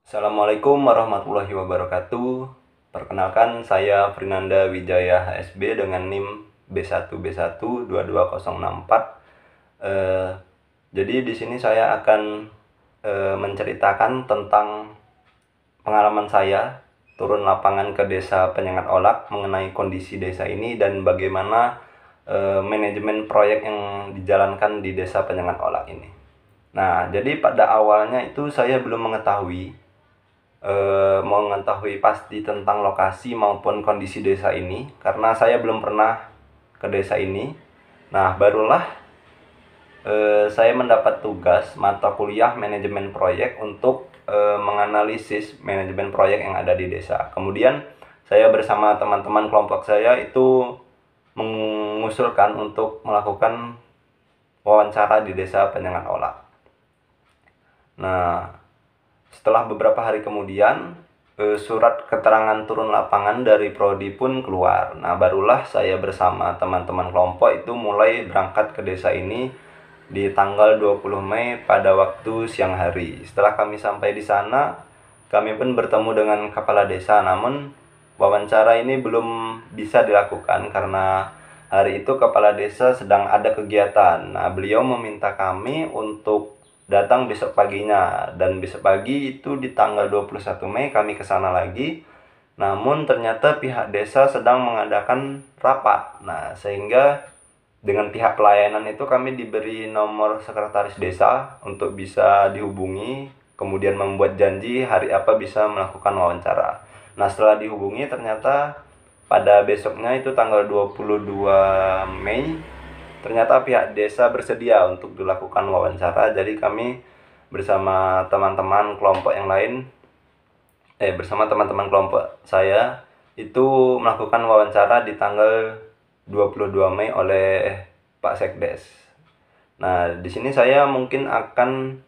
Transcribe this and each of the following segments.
Assalamualaikum warahmatullahi wabarakatuh. Perkenalkan, saya Fernanda Wijaya HSB dengan NIM B1B1 22064. Jadi di sini saya akan menceritakan tentang pengalaman saya turun lapangan ke desa Penyengat Olak mengenai kondisi desa ini dan bagaimana manajemen proyek yang dijalankan di desa Penyengat Olak ini. Nah, jadi pada awalnya itu saya belum mengetahui pasti tentang lokasi maupun kondisi desa ini karena saya belum pernah ke desa ini. Nah, barulah saya mendapat tugas mata kuliah manajemen proyek untuk menganalisis manajemen proyek yang ada di desa. Kemudian saya bersama teman-teman kelompok saya itu mengusulkan untuk melakukan wawancara di desa Penyengat Olak. Nah, setelah beberapa hari kemudian, surat keterangan turun lapangan dari Prodi pun keluar. Nah, barulah saya bersama teman-teman kelompok itu mulai berangkat ke desa ini di tanggal 20 Mei pada waktu siang hari. Setelah kami sampai di sana, kami pun bertemu dengan kepala desa. Namun, wawancara ini belum bisa dilakukan karena hari itu kepala desa sedang ada kegiatan. Nah, beliau meminta kami untuk datang besok paginya, dan besok pagi itu di tanggal 21 Mei kami ke sana lagi. Namun ternyata pihak desa sedang mengadakan rapat. Nah, sehingga dengan pihak pelayanan itu kami diberi nomor sekretaris desa untuk bisa dihubungi, kemudian membuat janji hari apa bisa melakukan wawancara. Nah, setelah dihubungi ternyata pada besoknya itu tanggal 22 Mei ternyata pihak desa bersedia untuk dilakukan wawancara. Jadi kami bersama teman-teman kelompok yang lain bersama teman-teman kelompok saya itu melakukan wawancara di tanggal 22 Mei oleh Pak Sekdes. Nah, di sini saya mungkin akan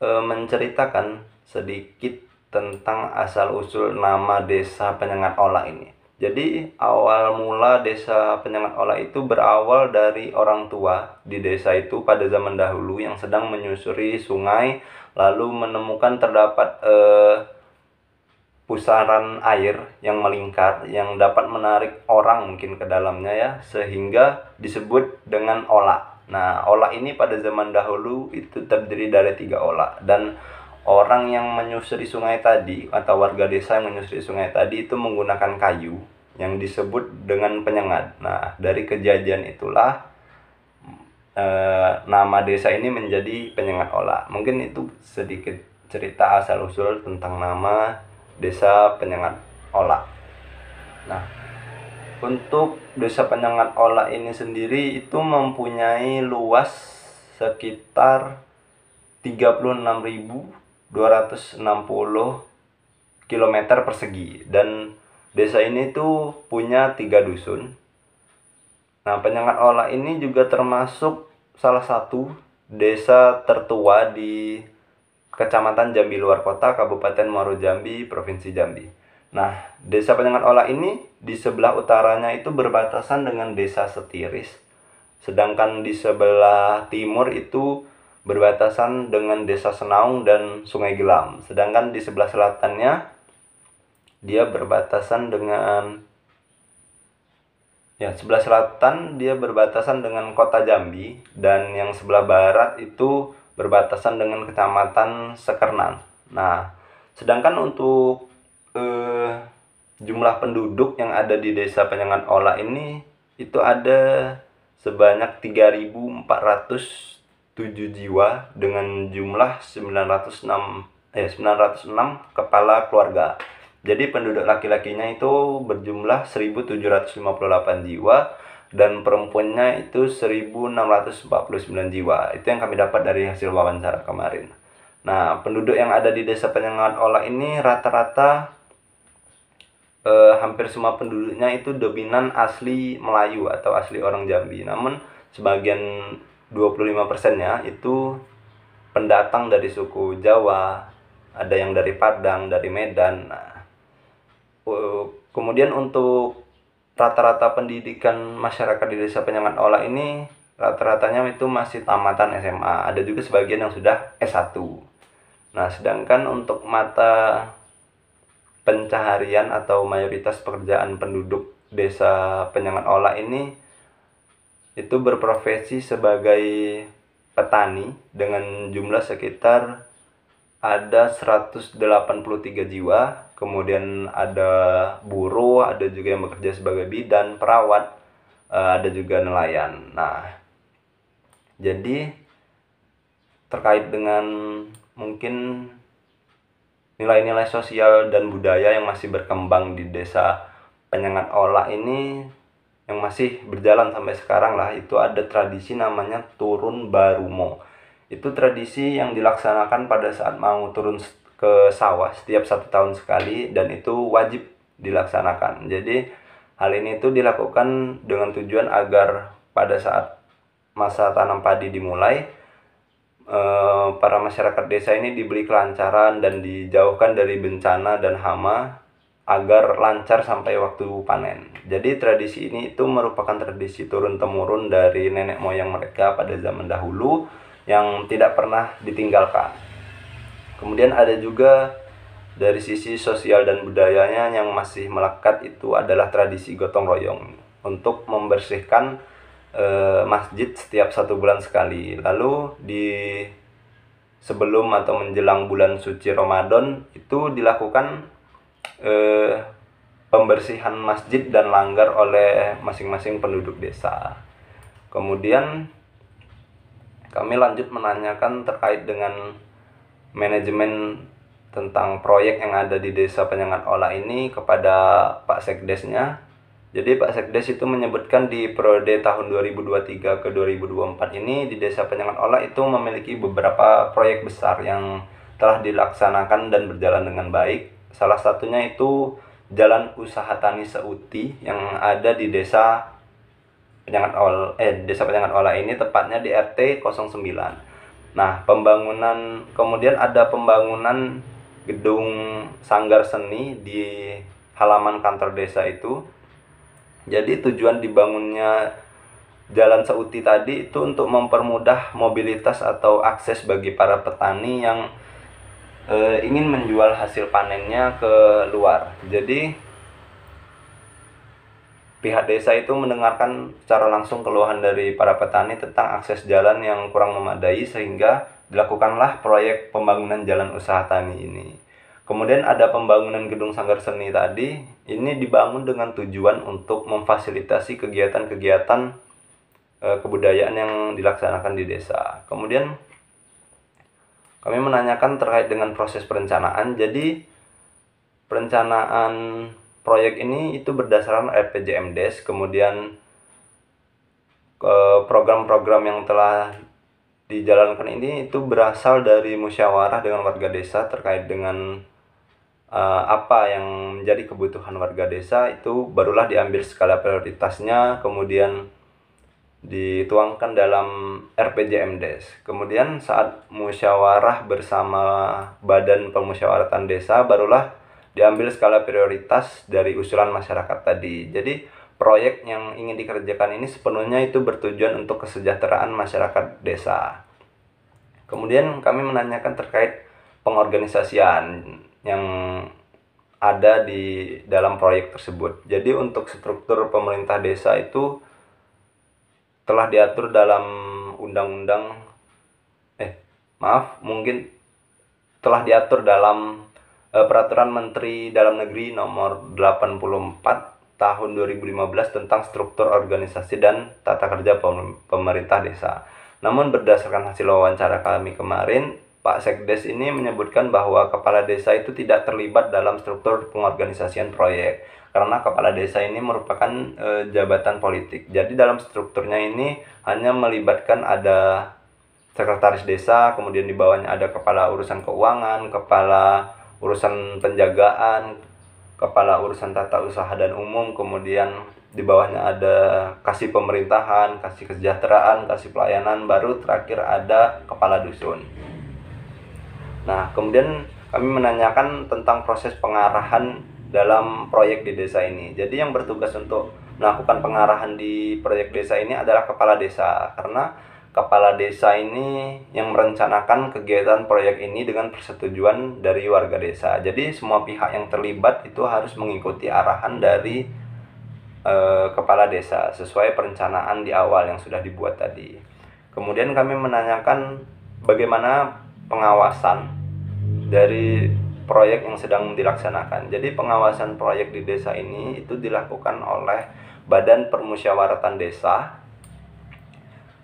menceritakan sedikit tentang asal-usul nama desa Penyengat Olak ini. Jadi awal mula desa Penyengat Olak itu berawal dari orang tua di desa itu pada zaman dahulu yang sedang menyusuri sungai, lalu menemukan terdapat pusaran air yang melingkar yang dapat menarik orang mungkin ke dalamnya ya, sehingga disebut dengan olak. Nah, olak ini pada zaman dahulu itu terdiri dari 3 olak, dan orang yang menyusuri sungai tadi atau warga desa yang menyusuri sungai tadi itu menggunakan kayu yang disebut dengan penyengat. Nah, dari kejadian itulah nama desa ini menjadi Penyengat Olak. Mungkin itu sedikit cerita asal usul tentang nama desa Penyengat Olak. Nah, untuk desa Penyengat Olak ini sendiri itu mempunyai luas sekitar 36.260 km persegi, dan desa ini tuh punya 3 dusun. Nah, Penyengat Olak ini juga termasuk salah satu desa tertua di Kecamatan Jambi Luar Kota, Kabupaten Muaro Jambi, Provinsi Jambi. Nah, desa Penyengat Olak ini di sebelah utaranya itu berbatasan dengan desa Setiris, sedangkan di sebelah timur itu berbatasan dengan desa Senaung dan Sungai Gelam, sedangkan di sebelah selatannya dia berbatasan dengan sebelah selatan dia berbatasan dengan kota Jambi, dan yang sebelah barat itu berbatasan dengan Kecamatan Sekernan. Nah, sedangkan untuk jumlah penduduk yang ada di desa Penyengat Olak ini itu ada sebanyak 3.407 jiwa dengan jumlah 906 kepala keluarga. Jadi penduduk laki-lakinya itu berjumlah 1.758 jiwa dan perempuannya itu 1.649 jiwa. Itu yang kami dapat dari hasil wawancara kemarin. Nah, penduduk yang ada di desa Penyengat Olak ini rata-rata hampir semua penduduknya itu dominan asli Melayu atau asli orang Jambi. Namun sebagian 25%-nya itu pendatang dari suku Jawa, ada yang dari Padang, dari Medan. Nah, kemudian untuk rata-rata pendidikan masyarakat di desa Penyengat Olak ini rata-ratanya itu masih tamatan SMA. Ada juga sebagian yang sudah S1. Nah, sedangkan untuk mata pencaharian atau mayoritas pekerjaan penduduk desa Penyengat Ola ini itu berprofesi sebagai petani dengan jumlah sekitar ada 183 jiwa, kemudian ada buruh, ada juga yang bekerja sebagai bidan, perawat, ada juga nelayan. Nah, jadi terkait dengan mungkin nilai-nilai sosial dan budaya yang masih berkembang di desa Penyengat Ola ini, yang masih berjalan sampai sekarang lah, itu ada tradisi namanya turun barumo. Itu tradisi yang dilaksanakan pada saat mau turun ke sawah setiap 1 tahun sekali, dan itu wajib dilaksanakan. Jadi hal ini itu dilakukan dengan tujuan agar pada saat masa tanam padi dimulai, para masyarakat desa ini diberi kelancaran dan dijauhkan dari bencana dan hama agar lancar sampai waktu panen. Jadi tradisi ini itu merupakan tradisi turun-temurun dari nenek moyang mereka pada zaman dahulu yang tidak pernah ditinggalkan. Kemudian ada juga dari sisi sosial dan budayanya yang masih melekat, itu adalah tradisi gotong royong untuk membersihkan masjid setiap 1 bulan sekali. Lalu di sebelum atau menjelang bulan suci Ramadan itu dilakukan pembersihan masjid dan langgar oleh masing-masing penduduk desa. Kemudian kami lanjut menanyakan terkait dengan manajemen tentang proyek yang ada di desa Penyengat Ola ini kepada Pak Sekdesnya. Jadi Pak Sekdes itu menyebutkan di periode tahun 2023 ke 2024 ini di desa Penyengat Ola itu memiliki beberapa proyek besar yang telah dilaksanakan dan berjalan dengan baik. Salah satunya itu Jalan Usaha Tani Seuti yang ada di desa Penyengat Ola ini, tepatnya di RT 09. Nah, kemudian ada pembangunan gedung sanggar seni di halaman kantor desa itu. Jadi tujuan dibangunnya Jalan Seuti tadi itu untuk mempermudah mobilitas atau akses bagi para petani yang ingin menjual hasil panennya ke luar. Jadi pihak desa itu mendengarkan secara langsung keluhan dari para petani tentang akses jalan yang kurang memadai, sehingga dilakukanlah proyek pembangunan jalan usaha tani ini. Kemudian ada pembangunan gedung sanggar seni tadi, ini dibangun dengan tujuan untuk memfasilitasi kegiatan-kegiatan kebudayaan yang dilaksanakan di desa. Kemudian kami menanyakan terkait dengan proses perencanaan. Jadi perencanaan proyek ini itu berdasarkan RPJMDes, kemudian program-program yang telah dijalankan ini itu berasal dari musyawarah dengan warga desa terkait dengan apa yang menjadi kebutuhan warga desa, itu barulah diambil skala prioritasnya, kemudian dituangkan dalam RPJMDes. Kemudian saat musyawarah bersama Badan Permusyawaratan Desa, barulah diambil skala prioritas dari usulan masyarakat tadi. Jadi proyek yang ingin dikerjakan ini sepenuhnya itu bertujuan untuk kesejahteraan masyarakat desa. Kemudian kami menanyakan terkait pengorganisasian yang ada di dalam proyek tersebut. Jadi untuk struktur pemerintah desa itu telah diatur dalam telah diatur dalam Peraturan Menteri Dalam Negeri Nomor 84 Tahun 2015 tentang struktur organisasi dan tata kerja pemerintah desa. Namun berdasarkan hasil wawancara kami kemarin, Pak Sekdes ini menyebutkan bahwa kepala desa itu tidak terlibat dalam struktur pengorganisasian proyek, karena kepala desa ini merupakan jabatan politik. Jadi dalam strukturnya ini hanya melibatkan ada sekretaris desa, kemudian di bawahnya ada kepala urusan keuangan, kepala urusan penjagaan, kepala urusan tata usaha dan umum, kemudian di bawahnya ada kasih pemerintahan, kasih kesejahteraan, kasih pelayanan, baru terakhir ada kepala dusun. Nah, kemudian kami menanyakan tentang proses pengarahan dalam proyek di desa ini. Jadi yang bertugas untuk melakukan pengarahan di proyek desa ini adalah kepala desa, karena kepala desa ini yang merencanakan kegiatan proyek ini dengan persetujuan dari warga desa. Jadi semua pihak yang terlibat itu harus mengikuti arahan dari kepala desa sesuai perencanaan di awal yang sudah dibuat tadi. Kemudian kami menanyakan bagaimana pengawasan dari proyek yang sedang dilaksanakan. Jadi pengawasan proyek di desa ini itu dilakukan oleh Badan Permusyawaratan Desa.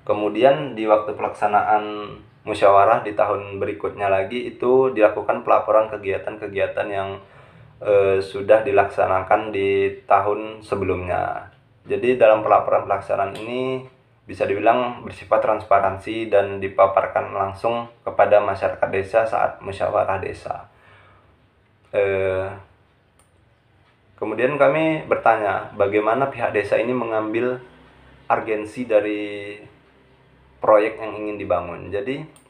Kemudian di waktu pelaksanaan musyawarah di tahun berikutnya lagi itu dilakukan pelaporan kegiatan-kegiatan yang sudah dilaksanakan di tahun sebelumnya. Jadi dalam pelaporan pelaksanaan ini bisa dibilang bersifat transparansi dan dipaparkan langsung kepada masyarakat desa saat musyawarah desa. Kemudian kami bertanya bagaimana pihak desa ini mengambil urgensi dari proyek yang ingin dibangun. Jadi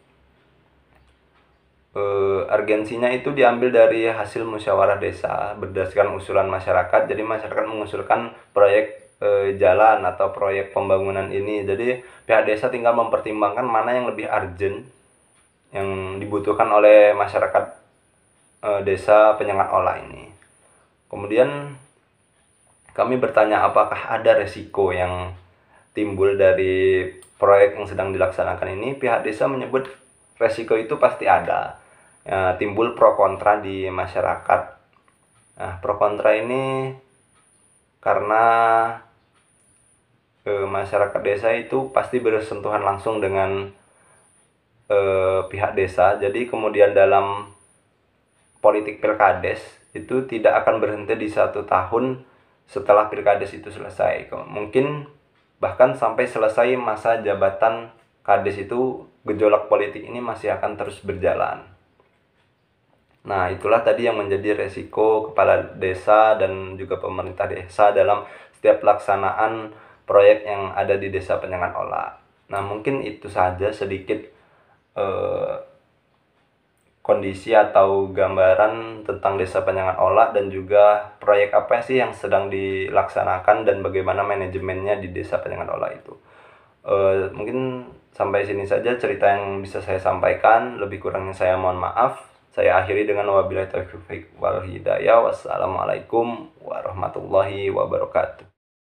urgensinya itu diambil dari hasil musyawarah desa berdasarkan usulan masyarakat. Jadi masyarakat mengusulkan proyek jalan atau proyek pembangunan ini. Jadi pihak desa tinggal mempertimbangkan mana yang lebih urgent yang dibutuhkan oleh masyarakat desa Penyengat Olah ini. Kemudian kami bertanya apakah ada resiko yang timbul dari proyek yang sedang dilaksanakan ini. Pihak desa menyebut resiko itu pasti ada. Timbul pro kontra di masyarakat. Nah, pro kontra ini karena masyarakat desa itu pasti bersentuhan langsung dengan pihak desa. Jadi kemudian dalam politik pilkades itu tidak akan berhenti di 1 tahun setelah pilkades itu selesai. Mungkin bahkan sampai selesai masa jabatan kades itu gejolak politik ini masih akan terus berjalan. Nah, itulah tadi yang menjadi resiko kepala desa dan juga pemerintah desa dalam setiap pelaksanaan proyek yang ada di Desa Penyengat Olah. Nah, mungkin itu saja sedikit kondisi atau gambaran tentang Desa Penyengat Olah dan juga proyek apa sih yang sedang dilaksanakan dan bagaimana manajemennya di Desa Penyengat Olah itu. Mungkin sampai sini saja cerita yang bisa saya sampaikan. Lebih kurangnya saya mohon maaf. Saya akhiri dengan wabillahi taufiq wal hidayah. Wassalamualaikum warahmatullahi wabarakatuh.